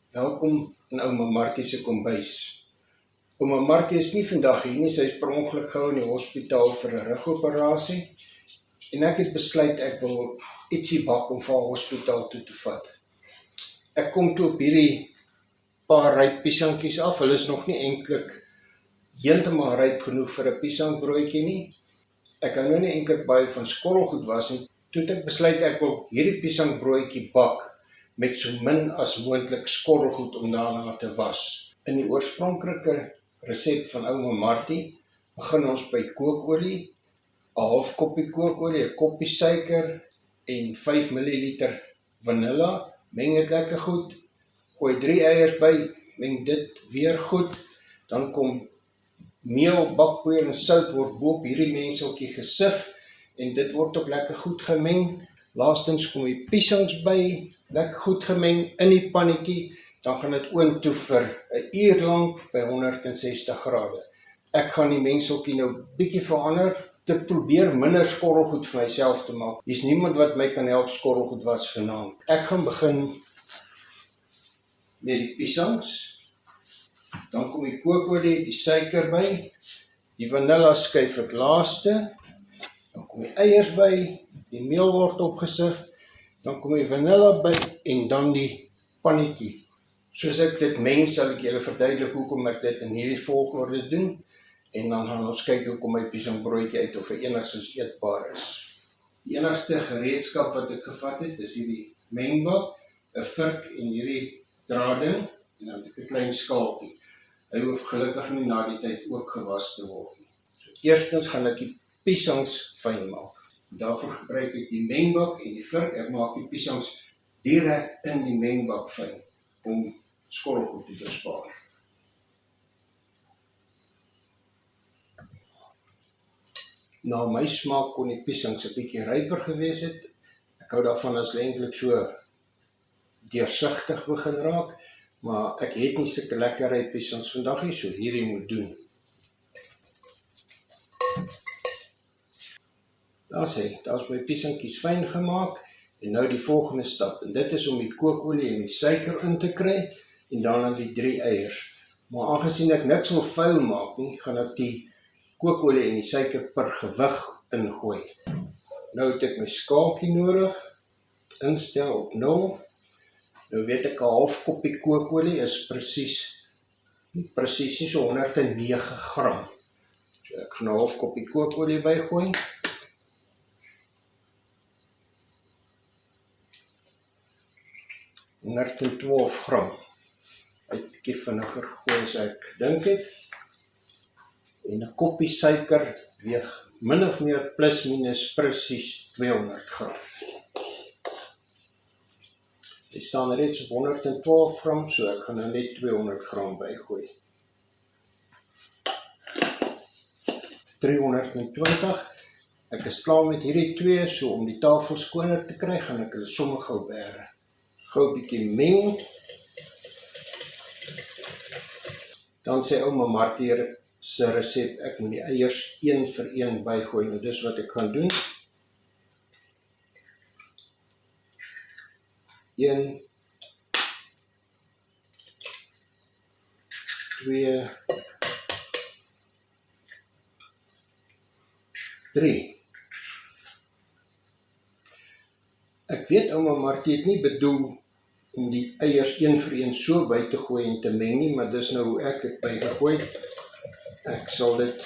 Welkom in ouma Martie se kombuis. Ouma Martie is nie vandag hier nie, sy is per ongeluk gehou in die hospitaal vir 'n rugoperasie. En ek het besluit ek wil ietsie bak om vir haar hospitaal toe te vat. Ek kom toe op hierdie paar ryp piesangkies af, hulle is nog nie eintlik heeltemal ryp genoeg vir 'n piesangbroodjie nie. Ek hou nou nie eintlik baie van skorrelgoed was nie. Toe het ek besluit ek wil hierdie piesangbroodjie bak met so min as moontlik skorrelgoed om daarna te was. In die oorspronklike resep van ouma Martie begin ons by kookolie, 'n half koppie kookolie, 'n koppie suiker en 5 ml vanilla. Meng dit lekker goed, gooi 3 eiers by, meng dit weer goed, dan kom meel, bakpoeier en sout word bo op hierdie mengseltjie gesif en dit word ook lekker goed gemeng. Laastens kom die piesangs by, lekker goed gemeng in die pannetjie, dan gaan dit oontoe vir 'n uur lank by 160 grade. Ek gaan die mengseltjie nou bietjie verander, te probeer minder skorrelgoed vir myself te maak. Hier's niemand wat my kan help skorrelgoed was vanaand. Ek gaan begin met die piesangs, dan kom die kookolie, die suiker by, die vanilla skuif ek laaste, dan kom die eiers by, die meel word opgesif, dan kom die vanilla by en dan die pannetjie. Soos ek dit meng, sal ek julle verduidelik hoekom ek dit in hierdie volgorde doen en dan gaan ons kyk hoekom my piesangbroodjie uit of hy enigstens eetbaar is. Die enigste gereedskap wat ek gevat het, is hierdie mengbak, 'n vurk en hierdie draading en dan 'n klein skaaltjie. Hy hoef gelukkig nie na die tyd ook gewas te word nie. So, eerstens gaan ek die piesangs fyn maak. Daarvoor gebruik ek die mengbak en die vurk. Ek maak die piesangs direk in die mengbak fyn om skorrelgoed te bespaar. Na my smaak kon die piesangs 'n bietjie ryper gewees het. Ek hou daarvan as hulle eintlik so deursigtig begin raak, maar ek het nie sulke lekker ryp piesangs vandag nie, so hierdie moet doen. Daar's my piesangkies fyn gemaak en nou die volgende stap en dit is om die kookolie en die suiker in te kry en dan die 3 eiers. Maar aangesien ek niks wil vuil maak nie, gaan ek die kookolie en die suiker per gewig ingooi. Nou het ek my skaaltjie nodig, instel op 0. Nou weet ek 'n half koppie kookolie is presies nie so 109 gram. So ek gaan 'n half koppie kookolie bygooi. En 112 gram. Uit 'n bietjie vinniger gooi as ek dink het. En 'n koppie suiker weeg min of meer plus minus presies 200 gram. Dit staan reeds op 112 gram, so ek gaan nou net 200 gram bygooi. 320. Ek is klaar met hierdie twee, so om die tafel skoner te kry, gaan ek hulle sommer gou bære. Gou 'n bietjie meng. Dan sê ouma Martie se resep, ek moet die eiers 1 vir 1 bygooi. Nou dis wat ek gaan doen. 1, 2, 3. Ek weet ouma Martie het nie bedoel om die eiers 1 vir 1 so by te gooi en te meng nie, maar dis nou hoe ek het bygegooi. Ek sal dit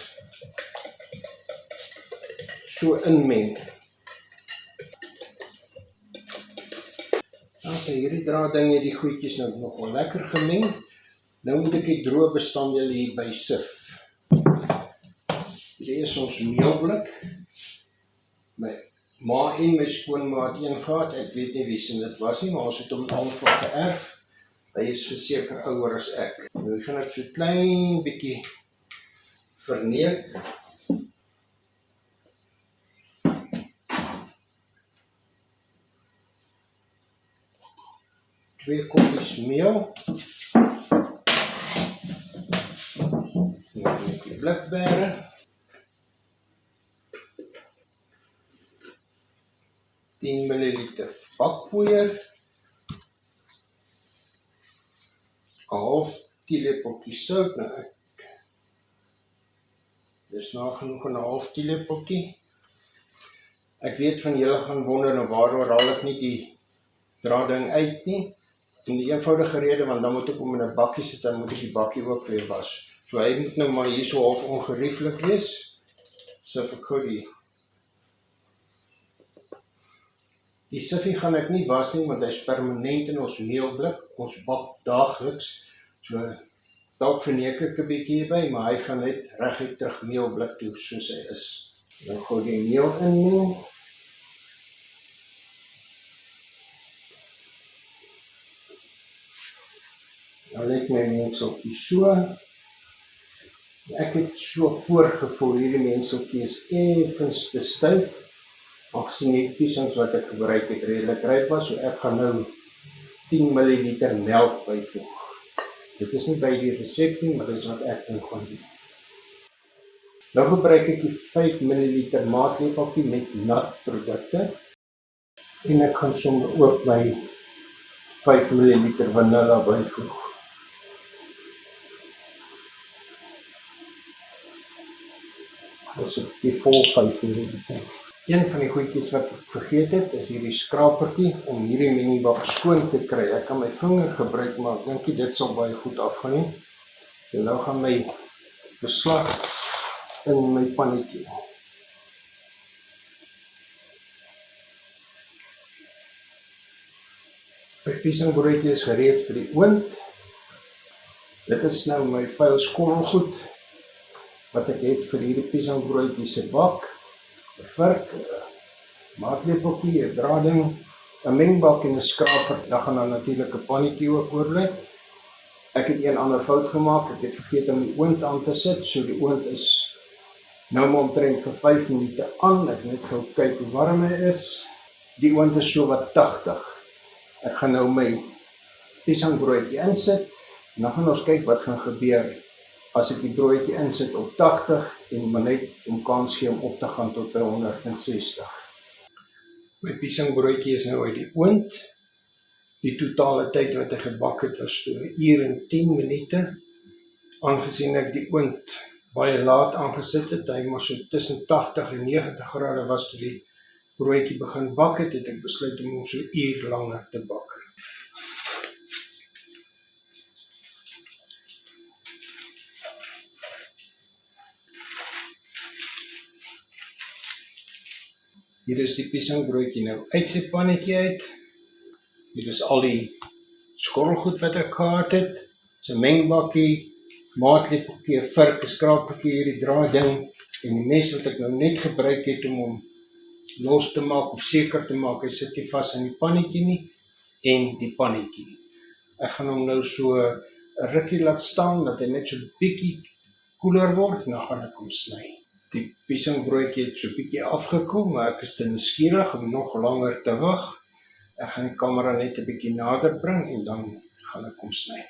so inmeng. As hierdie draadinge, die goedjies nou nogal lekker gemeng. Nou moet ek die droë bestanddele hier by sif. Hierdie is ons meelblik. My ma en my skoonma het een gehad, ek weet nie wie se dit was nie, maar ons het hom aanval geërf. Hy is verseker ouer as ek. Nou gaan ek so klein bietjie verneek. Twee koppies meel. Nou die blikbere. 10 ml bakpoeier. half teelepeltjie sout. Nou, dis nagenoeg 'n half teelepeltjie. Ek weet van julle gaan wonder nou waaroor haal ek nie die draading uit nie. En die eenvoudige rede, want dan moet ek hom in 'n bakkie sit, dan moet ek die bakkie ook weer was. So hy moet nou maar hier so half ongerieflik wees. So vir gou die siffie gaan ek nie was nie, want hy is permanent in ons meelblik. Ons bak daagliks. So dalk verneek ek 'n bietjie hierby, maar hy gaan net reguit terug meelblik toe soos hy is. Dan gou die meel inmeng. Dan let my mengseltjie so. Ek het so voorgevoel, hierdie mengseltjie is effens te styf. Aangezien die piesings wat ek gebruik het redelik ryp was, so ek gaan nou 10 ml melk byvoeg. Dit is nie by die resep nie, maar dit is wat ek nou gaan doen. Nou gebruik ek die 5 ml maatlepeltjie met nat produkte. En ek gaan sommer ook my 5 ml vanilla byvoeg. Dus ek die vol 5 ml. Een van die goedjies wat ek vergeet het, is hierdie skrapertjie om hierdie mengbak skoon te kry. Ek kan my vinger gebruik, maar ek dink dit sal baie goed afgaan nie. So nou gaan my beslag in my pannetjie. My piesingbroodjie is gereed vir die oond. Dit is nou my vuil skorrelgoed wat ek het vir hierdie piesingbroodjie se bak. 'n Vurk, 'n maatlepeltjie, 'n draading, 'n mengbak en 'n skraper. Dan gaan daar natuurlik 'n pannetjie ook oorbly. Ek het een ander fout gemaak. Ek het vergeet om die oond aan te sit. So die oond is nou maar omtrent vir 5 minute aan. Ek net gou kyk hoe warm hy is. Die oond is so wat 80. Ek gaan nou my piesingbroodjie insit. En dan gaan ons kyk wat gaan gebeur as ek die broodjie insit op 80 en maar net om kans gee om op te gaan tot by 160. My piesingbroodjie is nou uit die oond. Die totale tyd wat ek gebak het was 1 uur en 10 minute. Aangesien ek die oond baie laat aangesit het, hy maar so tussen 80 en 90 grade was toe die broodjie begin bak het ek besluit om hom so 1 uur langer te bak. Hier is die piesingbroodjie nou uit sy pannetjie uit. Hier is al die skorrelgoed wat ek gehad het. Sy mengbakkie, maatlepeltjie, 'n vurk, 'n skrapertjie, hierdie draading en die mes wat ek nou net gebruik het om hom los te maak of seker te maak, hy sit nie vas in die pannetjie nie en die pannetjie. Ek gaan hom nou so 'n rukkie laat staan dat hy net so bietjie koeler word en dan gaan ek hom sny. Die piesingbroodjie het so bietjie afgekoel, maar ek is te nuuskierig om nog langer te wag. Ek gaan die kamera net 'n bietjie nader bring en dan gaan ek hom sny.